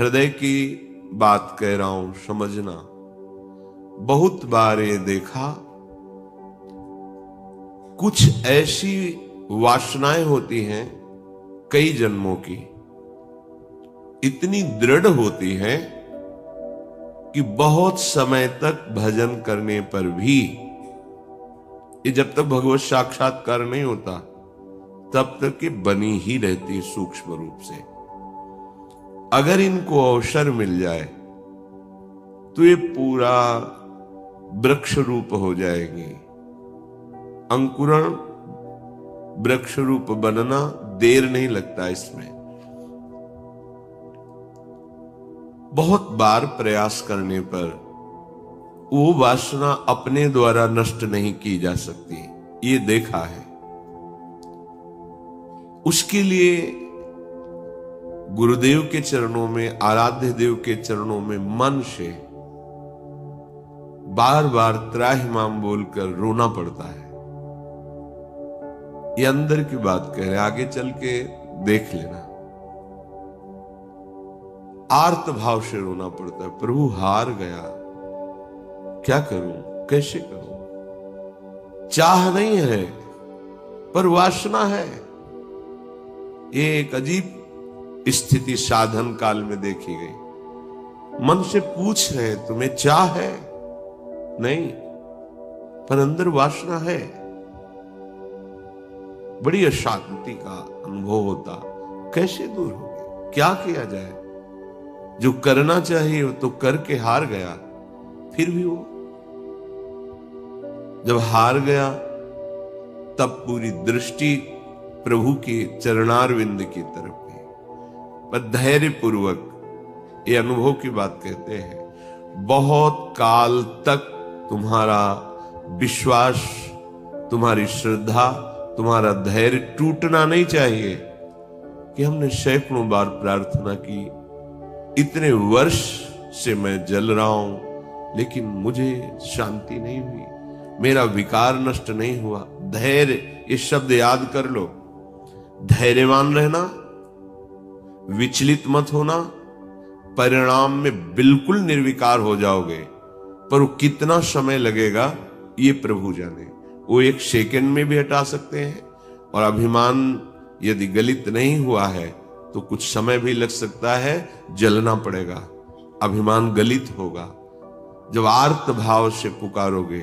हृदय की बात कह रहा हूं, समझना। बहुत बार ये देखा, कुछ ऐसी वासनाएं होती हैं कई जन्मों की, इतनी दृढ़ होती हैं कि बहुत समय तक भजन करने पर भी, ये जब तक भगवत साक्षात्कार नहीं होता तब तक ये बनी ही रहती है सूक्ष्म रूप से। अगर इनको अवसर मिल जाए तो ये पूरा वृक्ष रूप हो जाएगी। अंकुरण वृक्ष रूप बनना देर नहीं लगता इसमें। बहुत बार प्रयास करने पर वो वासना अपने द्वारा नष्ट नहीं की जा सकती, ये देखा है। उसके लिए गुरुदेव के चरणों में, आराध्य देव के चरणों में मन से बार बार त्राहिमाम बोलकर रोना पड़ता है। ये अंदर की बात कह रहे, आगे चल के देख लेना। आर्त भाव से रोना पड़ता है, प्रभु हार गया, क्या करूं, कैसे करूं। चाह नहीं है पर वासना है। ये एक अजीब स्थिति साधन काल में देखी गई। मन से पूछ रहे तुम्हें चाह है, नहीं, पर अंदर वासना है। बड़ी अशांति का अनुभव होता, कैसे दूर होगी, क्या किया जाए। जो करना चाहिए वो तो करके हार गया, फिर भी वो जब हार गया तब पूरी दृष्टि प्रभु के चरणारविंद की तरफ गई। पर धैर्य पूर्वक, ये अनुभव की बात कहते हैं, बहुत काल तक तुम्हारा विश्वास, तुम्हारी श्रद्धा, तुम्हारा धैर्य टूटना नहीं चाहिए। कि हमने सैकड़ों बार प्रार्थना की, इतने वर्ष से मैं जल रहा हूं लेकिन मुझे शांति नहीं हुई, मेरा विकार नष्ट नहीं हुआ। धैर्य, ये शब्द याद कर लो। धैर्यवान रहना, विचलित मत होना, परिणाम में बिल्कुल निर्विकार हो जाओगे। पर वो कितना समय लगेगा ये प्रभु जाने। वो एक सेकंड में भी हटा सकते हैं। और अभिमान यदि गलित नहीं हुआ है तो कुछ समय भी लग सकता है, जलना पड़ेगा, अभिमान गलित होगा। जब आर्त भाव से पुकारोगे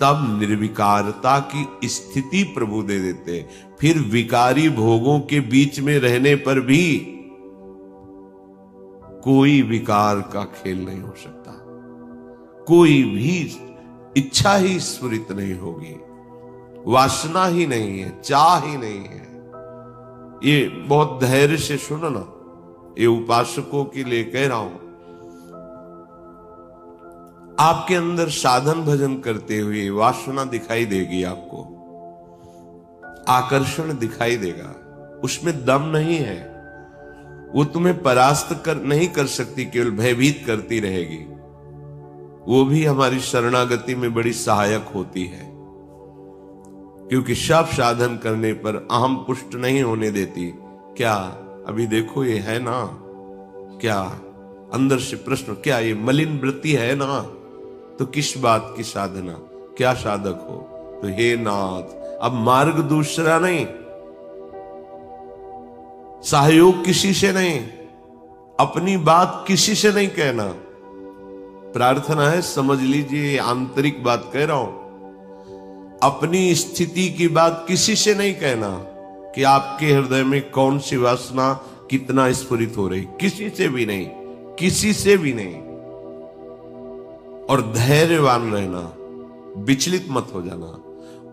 तब निर्विकारता की स्थिति प्रभु दे देते। फिर विकारी भोगों के बीच में रहने पर भी कोई विकार का खेल नहीं हो सकता, कोई भी इच्छा ही स्फुरित नहीं होगी, वासना ही नहीं है, चाह ही नहीं है। ये बहुत धैर्य से सुनो ना, ये उपासकों के लिए कह रहा हूं। आपके अंदर साधन भजन करते हुए वासना दिखाई देगी, आपको आकर्षण दिखाई देगा, उसमें दम नहीं है। वो तुम्हें परास्त नहीं कर सकती, केवल भयभीत करती रहेगी। वो भी हमारी शरणागति में बड़ी सहायक होती है, क्योंकि सब साधन करने पर अहम पुष्ट नहीं होने देती। क्या अभी देखो ये है ना, क्या अंदर से प्रश्न, क्या ये मलिन वृत्ति है ना, तो किस बात की साधना, क्या साधक हो। तो हे नाथ, अब मार्ग दूसरा नहीं, सहयोग किसी से नहीं, अपनी बात किसी से नहीं कहना। प्रार्थना है, समझ लीजिए, आंतरिक बात कह रहा हूं। अपनी स्थिति की बात किसी से नहीं कहना कि आपके हृदय में कौन सी वासना कितना स्फुरित हो रही, किसी से भी नहीं, किसी से भी नहीं। और धैर्यवान रहना, विचलित मत हो जाना।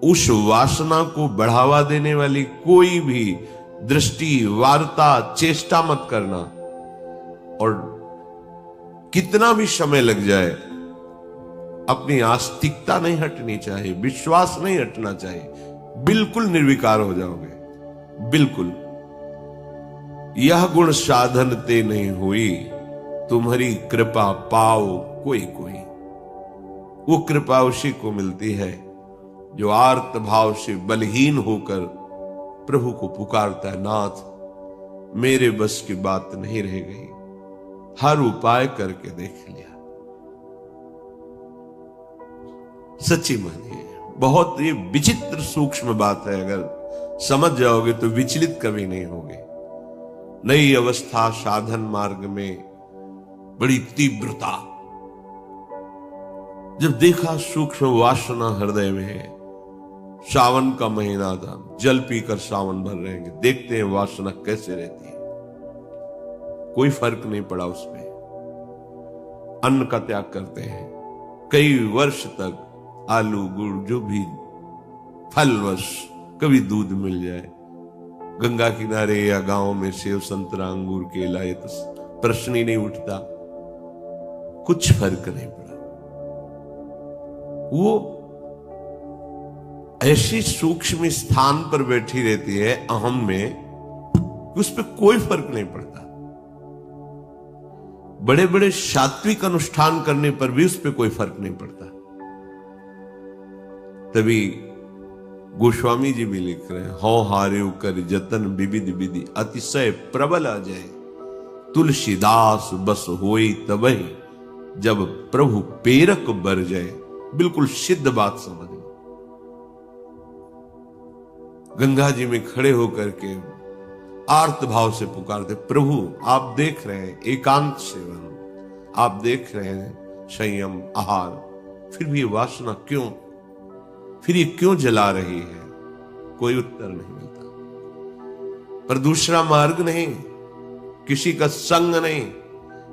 उस वासना को बढ़ावा देने वाली कोई भी दृष्टि, वार्ता, चेष्टा मत करना। और कितना भी समय लग जाए, अपनी आस्तिकता नहीं हटनी चाहिए, विश्वास नहीं हटना चाहिए। बिल्कुल निर्विकार हो जाओगे, बिल्कुल। यह गुण साधन ते नहीं हुई, तुम्हारी कृपा पाओ कोई कोई। वो कृपा उसी को मिलती है जो आर्त भाव से बलहीन होकर प्रभु को पुकारता है, नाथ मेरे बस की बात नहीं रह गई, हर उपाय करके देख लिया। सच्ची मानिए, बहुत ये विचित्र सूक्ष्म बात है, अगर समझ जाओगे तो विचलित कभी नहीं होगे। नई अवस्था साधन मार्ग में बड़ी तीव्रता, जब देखा सूक्ष्म वासना हृदय में है। सावन का महीना था, जल पीकर सावन भर रहेंगे, देखते हैं वासना कैसे रहती है। कोई फर्क नहीं पड़ा उसमें। अन्न का त्याग करते हैं, कई वर्ष तक आलू गुड़ जो भी फलवश, कभी दूध मिल जाए, गंगा किनारे या गांव में सेव संतरा अंगूर केला, ये तो प्रश्न ही नहीं उठता। कुछ फर्क नहीं पड़ा। वो ऐसी सूक्ष्म स्थान पर बैठी रहती है अहम में, उस पर कोई फर्क नहीं पड़ता। बड़े बड़े सात्विक अनुष्ठान करने पर भी उस पर कोई फर्क नहीं पड़ता। तभी गोस्वामी जी भी लिख रहे हैं, हौ हारे कर जतन विविध विधि अतिशय प्रबल आ जाए, तुलसीदास बस होई तबहि जब प्रभु पेरक बर जाए। बिल्कुल सिद्ध बात समझ लो। गंगा जी में खड़े होकर के आर्त भाव से पुकारते, प्रभु आप देख रहे हैं एकांत सेवन, आप देख रहे हैं संयम आहार, फिर भी ये वासना क्यों, फिर ये क्यों जला रही है? कोई उत्तर नहीं मिलता। पर दूसरा मार्ग नहीं, किसी का संग नहीं,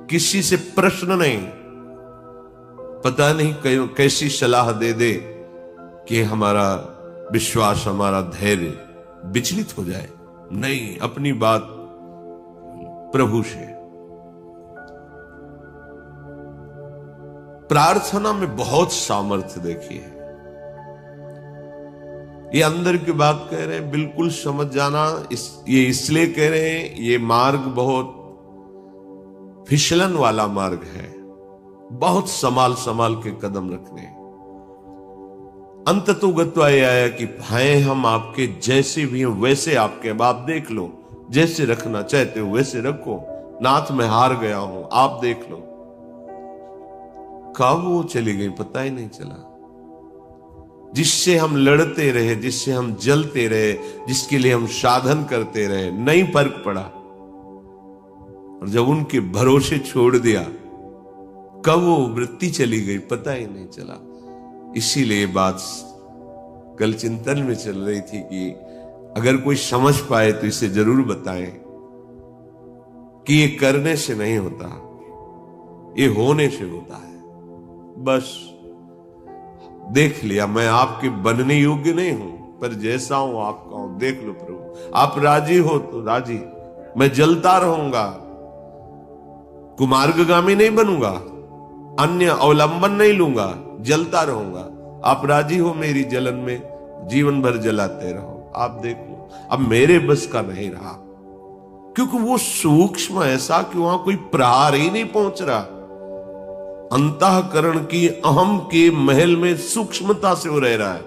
किसी से प्रश्न नहीं, पता नहीं कैसी सलाह दे दे कि हमारा विश्वास, हमारा धैर्य विचलित हो जाए। नहीं, अपनी बात प्रभु से। प्रार्थना में बहुत सामर्थ्य देखी है। ये अंदर की बात कह रहे हैं, बिल्कुल समझ जाना। ये इसलिए कह रहे हैं, ये मार्ग बहुत फिसलन वाला मार्ग है, बहुत संभाल संभाल के कदम रखने। अंत तो गत्वा ये आया कि हैं हम आपके, जैसे भी हैं वैसे आपके। अब आप देख लो, जैसे रखना चाहते हो वैसे रखो। नाथ मैं हार गया हूं, आप देख लो। कब वो चली गई पता ही नहीं चला। जिससे हम लड़ते रहे, जिससे हम जलते रहे, जिसके लिए हम साधन करते रहे, नहीं फर्क पड़ा। और जब उनके भरोसे छोड़ दिया, कब वो वृत्ति चली गई पता ही नहीं चला। इसीलिए बात कल चिंतन में चल रही थी कि अगर कोई समझ पाए तो इसे जरूर बताएं कि ये करने से नहीं होता, ये होने से होता है। बस देख लिया, मैं आपके बनने योग्य नहीं हूं, पर जैसा हूं आपका हूं। देख लो प्रभु, आप राजी हो तो राजी, मैं जलता रहूंगा, कुमार्गगामी नहीं बनूंगा, अन्य अवलंबन नहीं लूंगा, जलता रहूंगा। आप राजी हो मेरी जलन में, जीवन भर जलाते रहो। आप देख लो, अब मेरे बस का नहीं रहा, क्योंकि वो सूक्ष्म ऐसा कि वहां कोई प्रहार ही नहीं पहुंच रहा। अंतःकरण की अहम के महल में सूक्ष्मता से वो रह रहा है।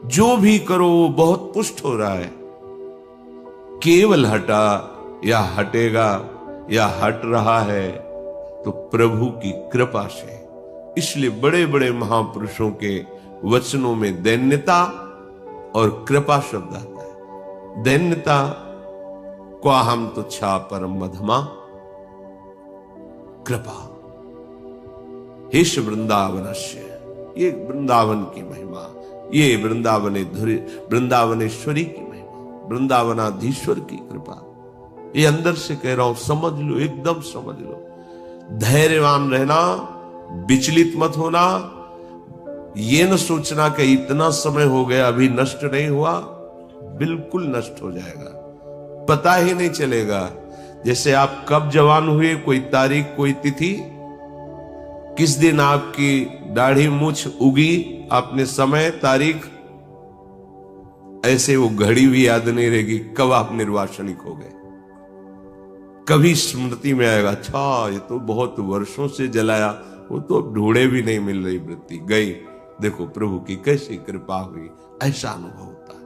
जो भी करो वो बहुत पुष्ट हो रहा है। केवल हटा या हटेगा या हट रहा है तो प्रभु की कृपा से। इसलिए बड़े बड़े महापुरुषों के वचनों में दैन्यता और कृपा शब्द आता है। दैन्यता क्वा हम तो छा परम मधमा, कृपा हेश वृंदावनस्य, ये वृंदावन की महिमा, ये वृंदावनेश्वरी की महिमा, वृंदावनाधीश्वर की कृपा। ये अंदर से कह रहा हूं, समझ लो, एकदम समझ लो। धैर्यवान रहना, विचलित मत होना। ये न सोचना कि इतना समय हो गया अभी नष्ट नहीं हुआ, बिल्कुल नष्ट हो जाएगा, पता ही नहीं चलेगा। जैसे आप कब जवान हुए, कोई तारीख, कोई तिथि, किस दिन आपकी दाढ़ी मूछ उगी, आपने समय, तारीख, ऐसे वो घड़ी भी याद नहीं रहेगी कब आप निर्वासनिक हो गए। कभी स्मृति में आएगा, अच्छा ये तो बहुत वर्षों से जलाया, वो तो अब ढूंढे भी नहीं मिल रही वृत्ति, गई। देखो प्रभु की कैसी कृपा हुई, ऐसा अनुभव होता है।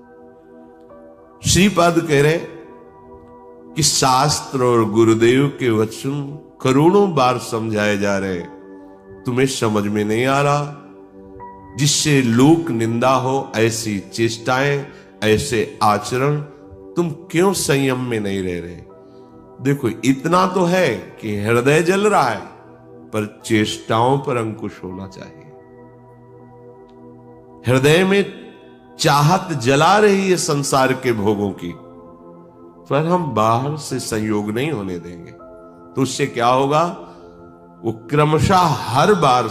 श्रीपाद कह रहे कि शास्त्र और गुरुदेव के वचन करोड़ों बार समझाए जा रहे, तुम्हें समझ में नहीं आ रहा? जिससे लोक निंदा हो ऐसी चेष्टाएं, ऐसे आचरण, तुम क्यों संयम में नहीं रह रहे? देखो, इतना तो है कि हृदय जल रहा है, पर चेष्टाओं पर अंकुश होना चाहिए। हृदय में चाहत जला रही है संसार के भोगों की, पर हम बाहर से संयोग नहीं होने देंगे। तो उससे क्या होगा? वो क्रमशः हर बार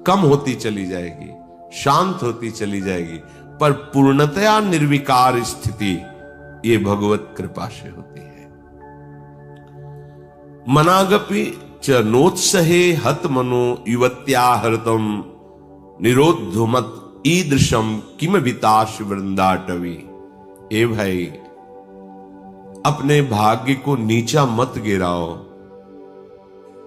कम होती चली जाएगी, शांत होती चली जाएगी, पर पूर्णतया निर्विकार स्थिति ये भगवत कृपा से होती है। मनागपि च नोत्सहे हत मनो युवत्या हृतम निरोधुमत ईदृशम किम विताश वृंदाटवी। ए भाई, अपने भाग्य को नीचा मत गिराओ।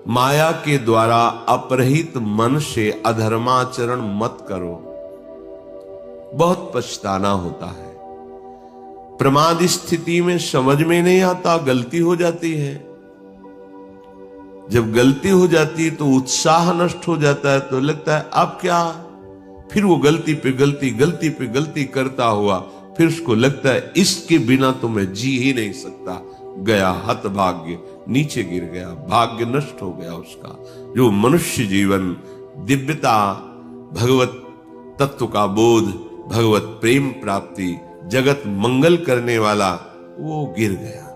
माया के द्वारा अपरहित मन से अधर्माचरण मत करो, बहुत पछताना होता है। प्रमाद स्थिति में समझ में नहीं आता, गलती हो जाती है। जब गलती हो जाती है तो उत्साह नष्ट हो जाता है, तो लगता है अब क्या, फिर वो गलती पे गलती, गलती पे गलती करता हुआ, फिर उसको लगता है इसके बिना तो मैं जी ही नहीं सकता। गया हतभाग्य, नीचे गिर गया, भाग्य नष्ट हो गया उसका। जो मनुष्य जीवन, दिव्यता, भगवत तत्व का बोध, भगवत प्रेम प्राप्ति, जगत मंगल करने वाला, वो गिर गया।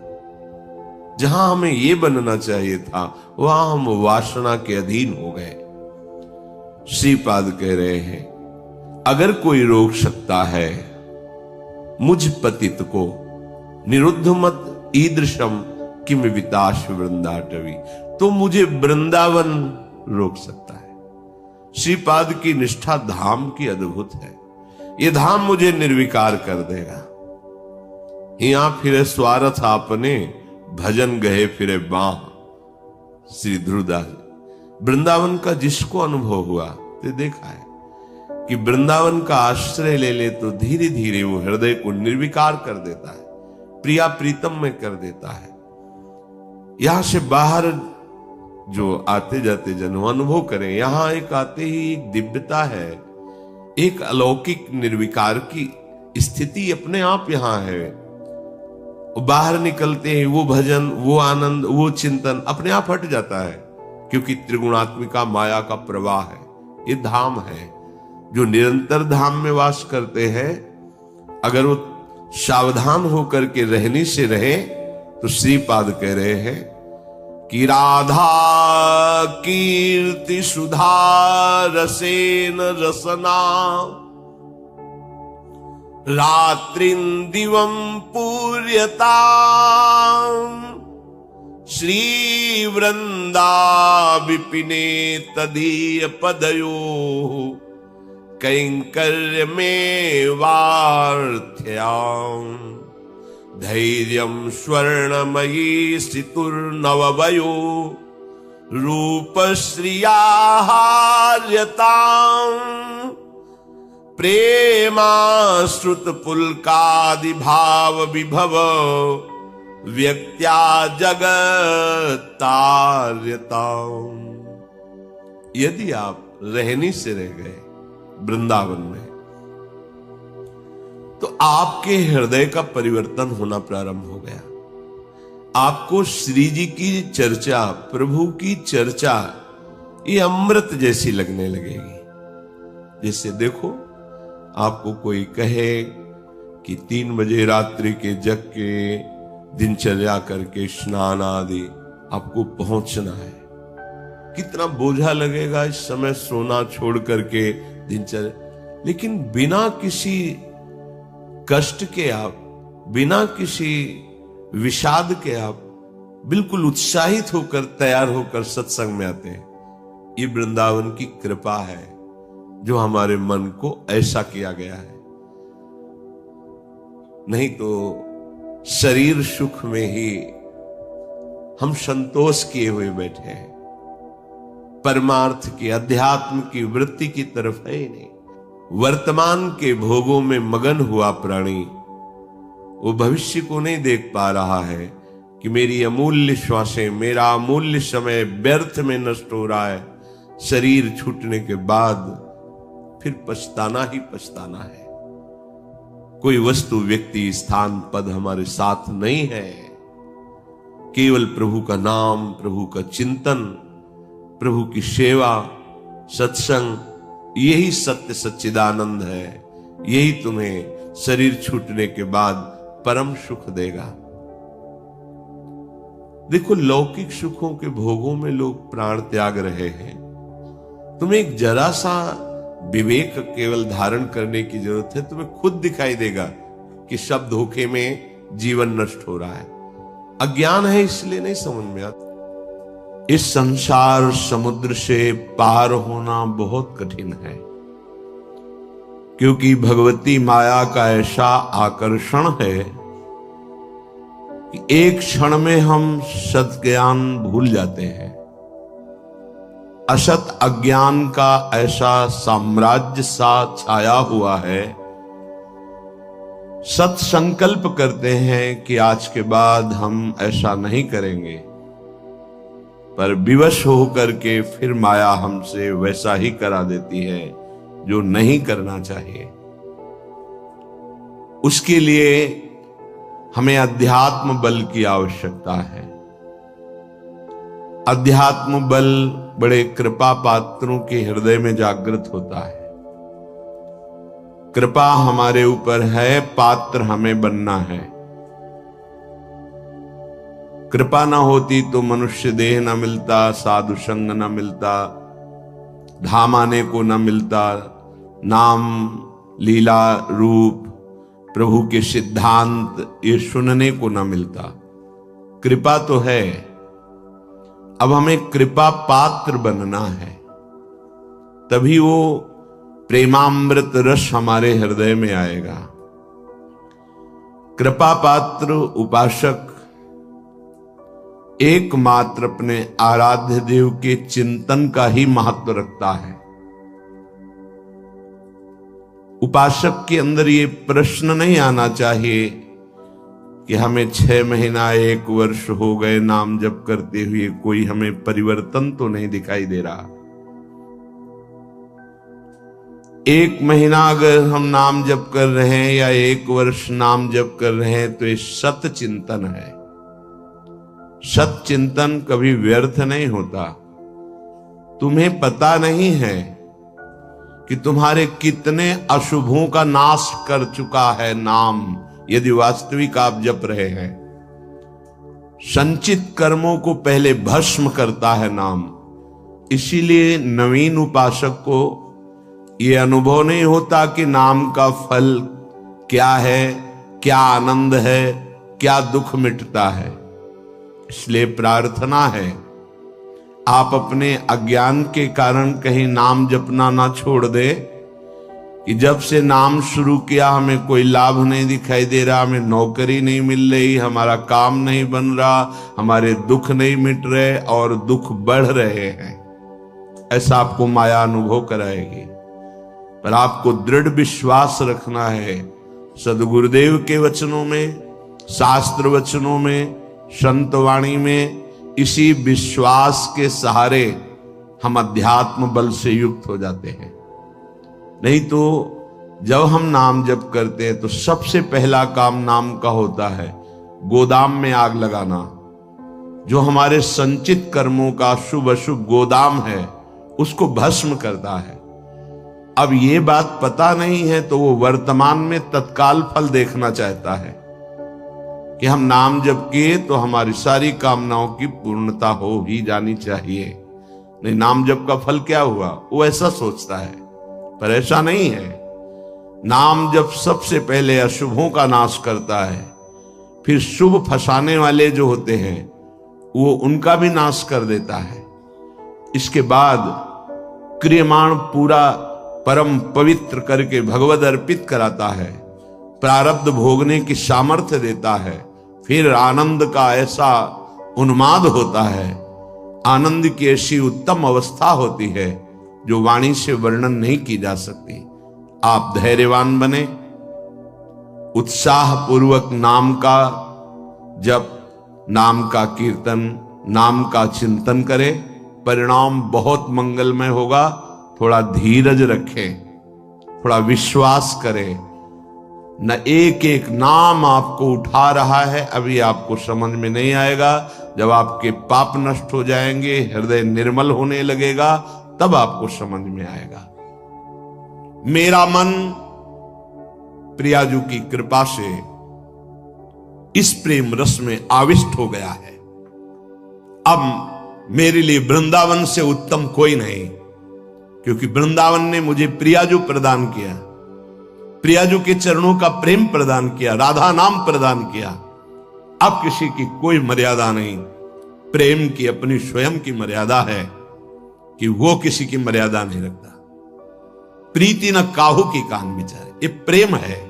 जहां हमें ये बनना चाहिए था, वहां हम वासना के अधीन हो गए। श्रीपाद कह रहे हैं, अगर कोई रोक सकता है मुझ पतित को, निरुद्ध मत ईदृशम किम विताश वृंदाटवी, तो मुझे वृंदावन रोक सकता है। श्रीपाद की निष्ठा धाम की अद्भुत है। ये धाम मुझे निर्विकार कर देगा। यहां फिरे स्वार्थ आपने, भजन गए फिरे बाह। श्री ध्रुवदास। वृंदावन का जिसको अनुभव हुआ, तो देखा है कि वृंदावन का आश्रय ले ले तो धीरे धीरे वो हृदय को निर्विकार कर देता है, प्रिया प्रीतम में कर देता है। यहां से बाहर जो आते जाते जन अनुभव करें, यहां एक आते ही एक दिव्यता है, एक अलौकिक निर्विकार की स्थिति अपने आप यहां है। बाहर निकलते हैं वो भजन, वो आनंद, वो चिंतन अपने आप हट जाता है, क्योंकि त्रिगुणात्मिका माया का प्रवाह है। ये धाम है। जो निरंतर धाम में वास करते हैं, अगर वो सावधान होकर के रहने से रहे, तो श्रीपाद कह रहे हैं कि राधा कीर्ति सुधा रसेन रसना, रात्रिं दिवं पूर्यता, श्री वृंदा विपिने तदीय पदयो, कैंकर्य में वार्थ्याम, धैर्यं स्वर्णमयी सितुर्नववयो, रूपश्रिया हार्यताम्, प्रेमाश्रुत पुलकादि भाव विभव, व्यक्त्या जगत्तार्यताम्। यदि आप रहनी से रह गए वृंदावन में, तो आपके हृदय का परिवर्तन होना प्रारंभ हो गया। आपको श्री जी की चर्चा, प्रभु की चर्चा, ये अमृत जैसी लगने लगेगी। जैसे देखो, आपको कोई कहे कि 3 बजे रात्रि के जग के दिनचर्या करके स्नान आदि आपको पहुंचना है, कितना बोझा लगेगा इस समय सोना छोड़ करके दिनचर्या। लेकिन बिना किसी कष्ट के आप, बिना किसी विषाद के आप बिल्कुल उत्साहित होकर, तैयार होकर सत्संग में आते हैं। ये वृंदावन की कृपा है जो हमारे मन को ऐसा किया गया है। नहीं तो शरीर सुख में ही हम संतोष किए हुए बैठे हैं, परमार्थ की, अध्यात्म की वृत्ति की तरफ है ही नहीं। वर्तमान के भोगों में मगन हुआ प्राणी वो भविष्य को नहीं देख पा रहा है, कि मेरी अमूल्य श्वासें, मेरा अमूल्य समय व्यर्थ में नष्ट हो रहा है। शरीर छूटने के बाद फिर पछताना ही पछताना है। कोई वस्तु, व्यक्ति, स्थान, पद हमारे साथ नहीं है। केवल प्रभु का नाम, प्रभु का चिंतन, प्रभु की सेवा, सत्संग, यही सत्य सच्चिदानंद है। यही तुम्हें शरीर छूटने के बाद परम सुख देगा। देखो, लौकिक सुखों के भोगों में लोग प्राण त्याग रहे हैं। तुम्हें एक जरा सा विवेक केवल धारण करने की जरूरत है। तुम्हें खुद दिखाई देगा कि सब धोखे में जीवन नष्ट हो रहा है। अज्ञान है, इसलिए नहीं समझ में आता। इस संसार समुद्र से पार होना बहुत कठिन है, क्योंकि भगवती माया का ऐसा आकर्षण है कि एक क्षण में हम सत ज्ञान भूल जाते हैं। असत अज्ञान का ऐसा साम्राज्य सा छाया हुआ है। सत संकल्प करते हैं कि आज के बाद हम ऐसा नहीं करेंगे, पर विवश होकर के फिर माया हमसे वैसा ही करा देती है जो नहीं करना चाहिए। उसके लिए हमें अध्यात्म बल की आवश्यकता है। अध्यात्म बल बड़े कृपा पात्रों के हृदय में जागृत होता है। कृपा हमारे ऊपर है, पात्र हमें बनना है। कृपा ना होती तो मनुष्य देह न मिलता, साधु संग न मिलता, धाम आने को न मिलता, नाम, लीला, रूप, प्रभु के सिद्धांत ये सुनने को न मिलता। कृपा तो है, अब हमें कृपा पात्र बनना है, तभी वो प्रेमामृत रस हमारे हृदय में आएगा। कृपा पात्र उपासक एकमात्र अपने आराध्य देव के चिंतन का ही महत्व रखता है। उपासक के अंदर ये प्रश्न नहीं आना चाहिए कि हमें 6 महीना 1 वर्ष हो गए नाम जप करते हुए, कोई हमें परिवर्तन तो नहीं दिखाई दे रहा। 1 महीना अगर हम नाम जप कर रहे हैं या 1 वर्ष नाम जप कर रहे हैं तो ये सत चिंतन है। सत चिंतन कभी व्यर्थ नहीं होता। तुम्हें पता नहीं है कि तुम्हारे कितने अशुभों का नाश कर चुका है नाम, यदि वास्तविक आप जप रहे हैं। संचित कर्मों को पहले भस्म करता है नाम। इसीलिए नवीन उपासक को यह अनुभव नहीं होता कि नाम का फल क्या है, क्या आनंद है, क्या दुख मिटता है। इसलिए प्रार्थना है, आप अपने अज्ञान के कारण कहीं नाम जपना ना छोड़ दे कि जब से नाम शुरू किया हमें कोई लाभ नहीं दिखाई दे रहा, हमें नौकरी नहीं मिल रही, हमारा काम नहीं बन रहा, हमारे दुख नहीं मिट रहे और दुख बढ़ रहे हैं। ऐसा आपको माया अनुभव कराएगी। पर आपको दृढ़ विश्वास रखना है सदगुरुदेव के वचनों में, शास्त्र वचनों में, संत वाणी में। इसी विश्वास के सहारे हम अध्यात्म बल से युक्त हो जाते हैं। नहीं तो जब हम नाम जप करते हैं तो सबसे पहला काम नाम का होता है गोदाम में आग लगाना। जो हमारे संचित कर्मों का शुभ अशुभ गोदाम है उसको भस्म करता है। अब ये बात पता नहीं है तो वो वर्तमान में तत्काल फल देखना चाहता है कि हम नाम जप किए तो हमारी सारी कामनाओं की पूर्णता हो ही जानी चाहिए। नहीं, नाम जप का फल क्या हुआ, वो ऐसा सोचता है। पर ऐसा नहीं है। नाम जप सबसे पहले अशुभों का नाश करता है, फिर शुभ फंसाने वाले जो होते हैं वो उनका भी नाश कर देता है। इसके बाद क्रियमाण पूरा परम पवित्र करके भगवद अर्पित कराता है, प्रारब्ध भोगने की सामर्थ्य देता है। फिर आनंद का ऐसा उन्माद होता है, आनंद की ऐसी उत्तम अवस्था होती है जो वाणी से वर्णन नहीं की जा सकती। आप धैर्यवान बने, उत्साह पूर्वक नाम का जप नाम का कीर्तन, नाम का चिंतन करे, परिणाम बहुत मंगलमय होगा। थोड़ा धीरज रखे, थोड़ा विश्वास करे। न एक एक नाम आपको उठा रहा है, अभी आपको समझ में नहीं आएगा। जब आपके पाप नष्ट हो जाएंगे, हृदय निर्मल होने लगेगा, तब आपको समझ में आएगा। मेरा मन प्रियाजू की कृपा से इस प्रेम रस में आविष्ट हो गया है। अब मेरे लिए वृंदावन से उत्तम कोई नहीं, क्योंकि वृंदावन ने मुझे प्रियाजू प्रदान किया, प्रियाजू के चरणों का प्रेम प्रदान किया, राधा नाम प्रदान किया। अब किसी की कोई मर्यादा नहीं। प्रेम की अपनी स्वयं की मर्यादा है कि वो किसी की मर्यादा नहीं रखता। प्रीति न काहू की कान विचारे, ये प्रेम है।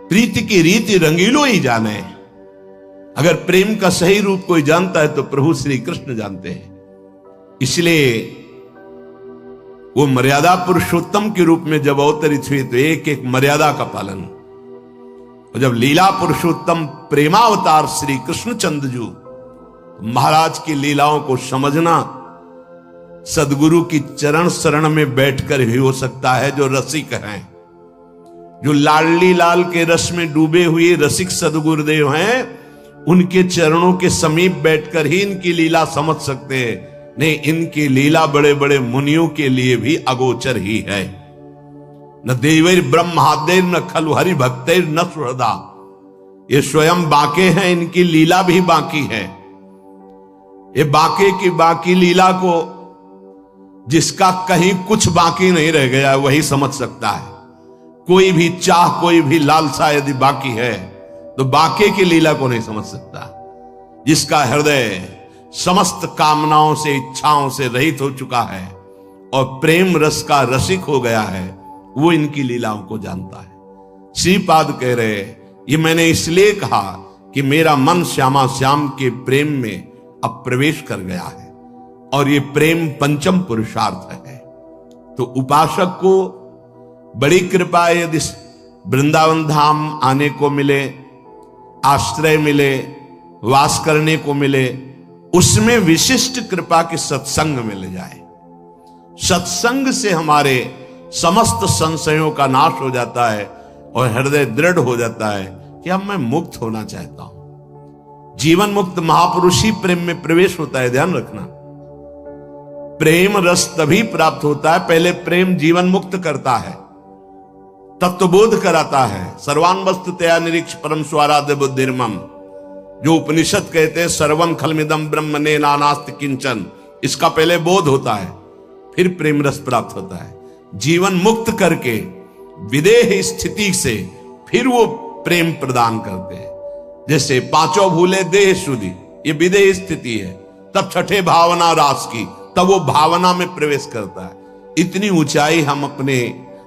प्रीति की रीति रंगीलो ही जाने। अगर प्रेम का सही रूप कोई जानता है तो प्रभु श्री कृष्ण जानते हैं। इसलिए वो मर्यादा पुरुषोत्तम के रूप में जब अवतरित हुए तो एक एक मर्यादा का पालन। और जब लीला पुरुषोत्तम प्रेमावतार श्री कृष्णचंद्र जी, महाराज की लीलाओं को समझना सदगुरु की चरण शरण में बैठकर ही हो सकता है। जो रसिक हैं, जो लाडली लाल के रस में डूबे हुए रसिक सदगुरुदेव हैं, उनके चरणों के समीप बैठकर ही इनकी लीला समझ सकते हैं। नहीं, इनकी लीला बड़े बड़े मुनियों के लिए भी अगोचर ही है। न देवैर ब्रह्मादेर न खलु हरि भक्तेर न सुहृदा। ये स्वयं बाके हैं, इनकी लीला भी बाकी है। ये बाके की बाकी लीला को जिसका कहीं कुछ बाकी नहीं रह गया वही समझ सकता है। कोई भी चाह, कोई भी लालसा यदि बाकी है तो बाके की लीला को नहीं समझ सकता। जिसका हृदय समस्त कामनाओं से, इच्छाओं से रहित हो चुका है और प्रेम रस का रसिक हो गया है, वो इनकी लीलाओं को जानता है। श्रीपाद कह रहे, ये मैंने इसलिए कहा कि मेरा मन श्यामा श्याम के प्रेम में अब प्रवेश कर गया है और ये प्रेम पंचम पुरुषार्थ है। तो उपासक को बड़ी कृपा है यदि वृंदावन धाम आने को मिले, आश्रय मिले, वास करने को मिले, उसमें विशिष्ट कृपा के सत्संग मिल जाए। सत्संग से हमारे समस्त संशयों का नाश हो जाता है और हृदय दृढ़ हो जाता है कि अब मैं मुक्त होना चाहता हूं। जीवन मुक्त महापुरुष ही प्रेम में प्रवेश होता है, ध्यान रखना। प्रेम रस तभी प्राप्त होता है, पहले प्रेम जीवन मुक्त करता है, तत्वबोध कराता है। सर्वान वस्तु तया निरीक्ष परम स्वाराध्य बुद्धिर्मम, जो उपनिषद कहते हैं सर्वम खलमिदम ब्रह्म ने नानास्ति किंचन, इसका पहले बोध होता है, फिर प्रेम रस प्राप्त होता है। जीवन मुक्त करके विदेह स्थिति से फिर वो प्रेम प्रदान करते हैं। जैसे पांचों भूले देह शुद्धि, ये विदेह स्थिति है। तब छठे भावना रास की, तब वो भावना में प्रवेश करता है। इतनी ऊंचाई हम अपने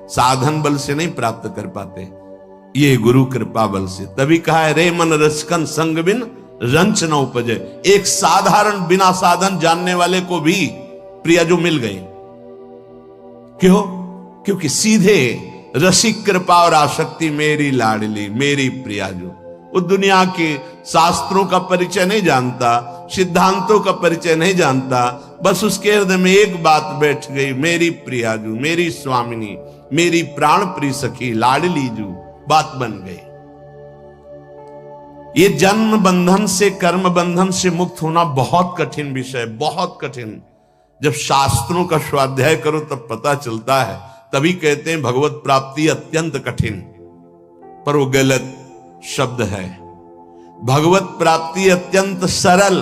साधन बल से नहीं प्राप्त कर पाते, ये गुरु कृपा बल से। तभी कहा है रे मन रसकन संग बिन रंच न उपजे। एक साधारण बिना साधन जानने वाले को भी प्रियाजू मिल गए। क्यों? क्योंकि सीधे रसिक कृपा और आसक्ति मेरी लाडली, मेरी प्रियाजू। वो दुनिया के शास्त्रों का परिचय नहीं जानता, सिद्धांतों का परिचय नहीं जानता, बस उसके हृदय में एक बात बैठ गई, मेरी प्रियाजू, मेरी स्वामिनी, मेरी प्राण प्रिय सखी लाडली जू, बात बन गई। ये जन्म बंधन से, कर्म बंधन से मुक्त होना बहुत कठिन विषय, बहुत कठिन। जब शास्त्रों का स्वाध्याय करो तब पता चलता है। तभी कहते हैं भगवत प्राप्ति अत्यंत कठिन, पर वो गलत शब्द है। भगवत प्राप्ति अत्यंत सरल।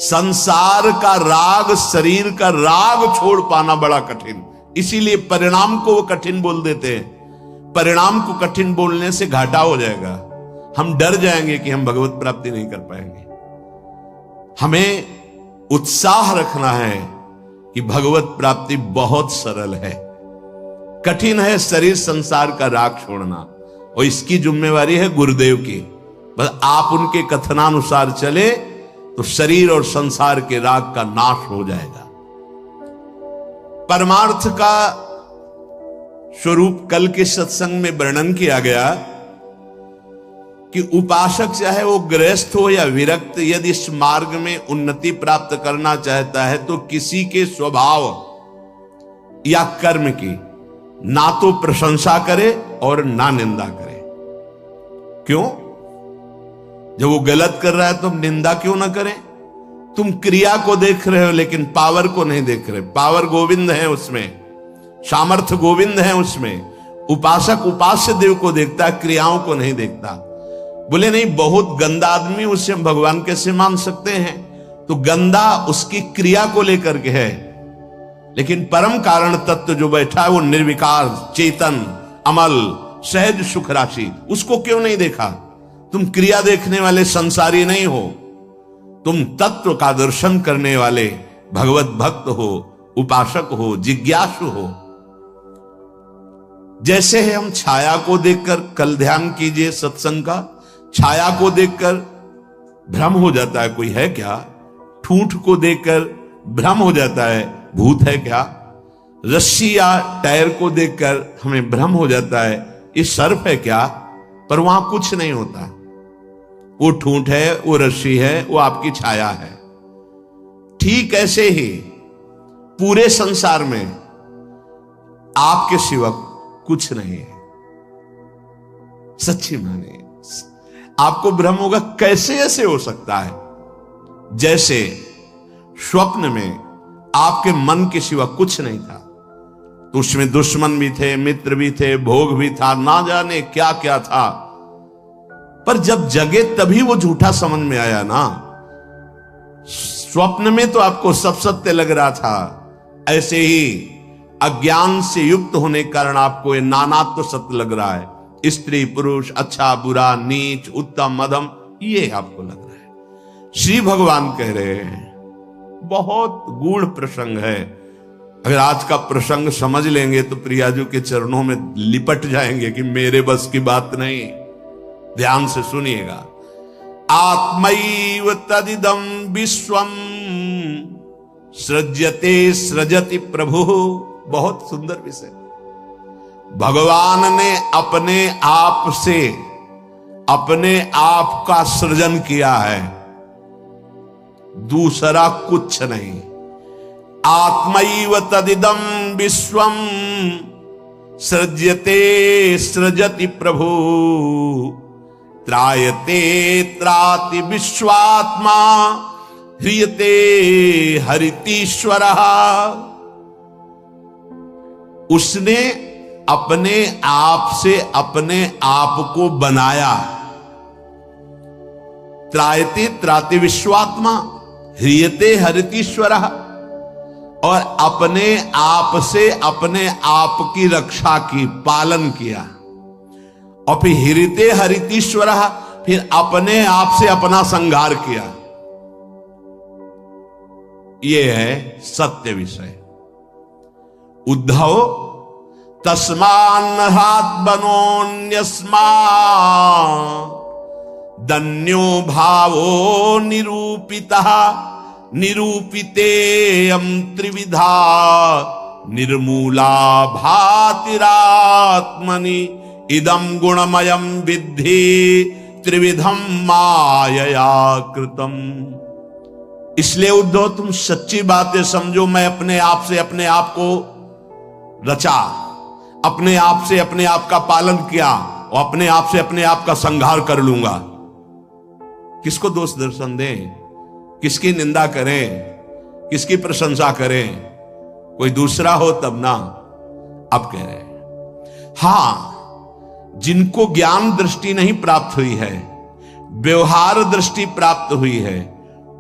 संसार का राग, शरीर का राग छोड़ पाना बड़ा कठिन। इसीलिए परिणाम को वो कठिन बोल देते हैं। परिणाम को कठिन बोलने से घाटा हो जाएगा। हम डर जाएंगे कि हम भगवत प्राप्ति नहीं कर पाएंगे। हमें उत्साह रखना है कि भगवत प्राप्ति बहुत सरल है। कठिन है शरीर संसार का राग छोड़ना, और इसकी जिम्मेवारी है गुरुदेव की। बस आप उनके कथनानुसार चले तो शरीर और संसार के राग का नाश हो जाएगा। परमार्थ का स्वरूप कल के सत्संग में वर्णन किया गया कि उपासक चाहे वो गृहस्थ हो या विरक्त, यदि इस मार्ग में उन्नति प्राप्त करना चाहता है तो किसी के स्वभाव या कर्म की ना तो प्रशंसा करे और ना निंदा करे। क्यों? जब वो गलत कर रहा है तो हम निंदा क्यों ना करें? तुम क्रिया को देख रहे हो लेकिन पावर को नहीं देख रहे। पावर गोविंद है उसमें, सामर्थ्य गोविंद है उसमें। उपासक उपास्य देव को देखता है, क्रियाओं को नहीं देखता। बोले नहीं, बहुत गंदा आदमी, उससे हम भगवान कैसे मान सकते हैं? तो गंदा उसकी क्रिया को लेकर के है, लेकिन परम कारण तत्व जो बैठा है वो निर्विकार, चेतन, अमल, सहज सुख राशि, उसको क्यों नहीं देखा? तुम क्रिया देखने वाले संसारी नहीं हो, तुम तत्व का दर्शन करने वाले भगवत भक्त हो, उपासक हो, जिज्ञासु हो। जैसे है हम छाया को देखकर, कल ध्यान कीजिए सत्संग का, छाया को देखकर भ्रम हो जाता है कोई है क्या, ठूंठ को देखकर भ्रम हो जाता है भूत है क्या, रस्सी या टायर को देखकर हमें भ्रम हो जाता है ये सर्प है क्या, पर वहां कुछ नहीं होता। वो ठूंठ है, वो रस्सी है, वो आपकी छाया है। ठीक ऐसे ही पूरे संसार में आपके सिवा कुछ नहीं है। सच्ची माने आपको भ्रम होगा, कैसे ऐसे हो सकता है? जैसे स्वप्न में आपके मन के सिवा कुछ नहीं था, तो उसमें दुश्मन भी थे, मित्र भी थे, भोग भी था, ना जाने क्या क्या था, पर जब जगे तभी वो झूठा समझ में आया ना। स्वप्न में तो आपको सब सत्य लग रहा था, ऐसे ही अज्ञान से युक्त होने के कारण आपको ये नानात्व सत्य लग रहा है। स्त्री पुरुष, अच्छा बुरा, नीच उत्तम मध्यम, ये आपको लग रहा है। श्री भगवान कह रहे हैं, बहुत गूढ़ प्रसंग है। अगर आज का प्रसंग समझ लेंगे तो प्रियाजू के चरणों में लिपट जाएंगे कि मेरे बस की बात नहीं। ध्यान से सुनिएगा। आत्मैव तदिदं विश्वम सृज्यते सृजति प्रभु। बहुत सुंदर विषय। भगवान ने अपने आप से अपने आप का सृजन किया है, दूसरा कुछ नहीं। आत्मैव तदिदं विश्वम सृज्यते सृजति प्रभु त्रायते त्राति विश्वात्मा ह्रियते हरितीश्वरः। उसने अपने आप से अपने आप को बनाया। त्रायते त्राति विश्वात्मा ह्रियते हरितीश्वरः, और अपने आप से अपने आप की रक्षा की, पालन किया। और फिर ह्रियते हरितीश्वरः, फिर अपने आप से अपना संहार किया। यह है सत्य विषय। उद्धव तस्मान्नहात् बनोन्यस्मा दन्यो भावो निरूपितः निरूपितेयं त्रिविधा निर्मूला भातिरात्मनि इदं गुणमयं विद्धि त्रिविधं मायया कृतम। इसलिए उद्धव तुम सच्ची बातें समझो। मैं अपने आप से अपने आप को रचा, अपने आप से अपने आप का पालन किया और अपने आप से अपने आप का संहार कर लूंगा। किसको दोष दर्शन दें, किसकी निंदा करें, किसकी प्रशंसा करें? कोई दूसरा हो तब ना। अब कह रहे हैं हां, जिनको ज्ञान दृष्टि नहीं प्राप्त हुई है, व्यवहार दृष्टि प्राप्त हुई है,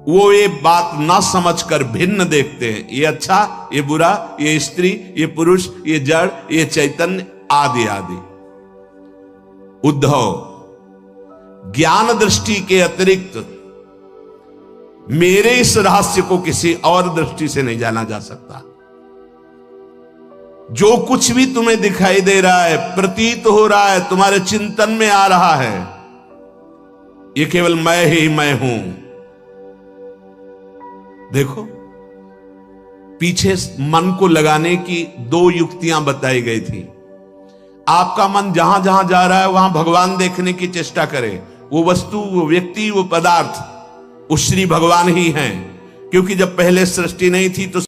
वो ये बात ना समझकर भिन्न देखते हैं। ये अच्छा, ये बुरा, ये स्त्री, ये पुरुष, ये जड़, ये चैतन्य, आदि आदि। उद्धव, ज्ञान दृष्टि के अतिरिक्त मेरे इस रहस्य को किसी और दृष्टि से नहीं जाना जा सकता। जो कुछ भी तुम्हें दिखाई दे रहा है, प्रतीत हो रहा है, तुम्हारे चिंतन में आ रहा है, ये केवल मैं ही मैं हूं। देखो, पीछे मन को लगाने की दो युक्तियां बताई गई थी। आपका मन जहां जहां जा रहा है वहां भगवान देखने की चेष्टा करे, वो वस्तु, वो व्यक्ति, वो पदार्थ, वो श्री भगवान ही हैं। क्योंकि जब पहले सृष्टि नहीं थी तो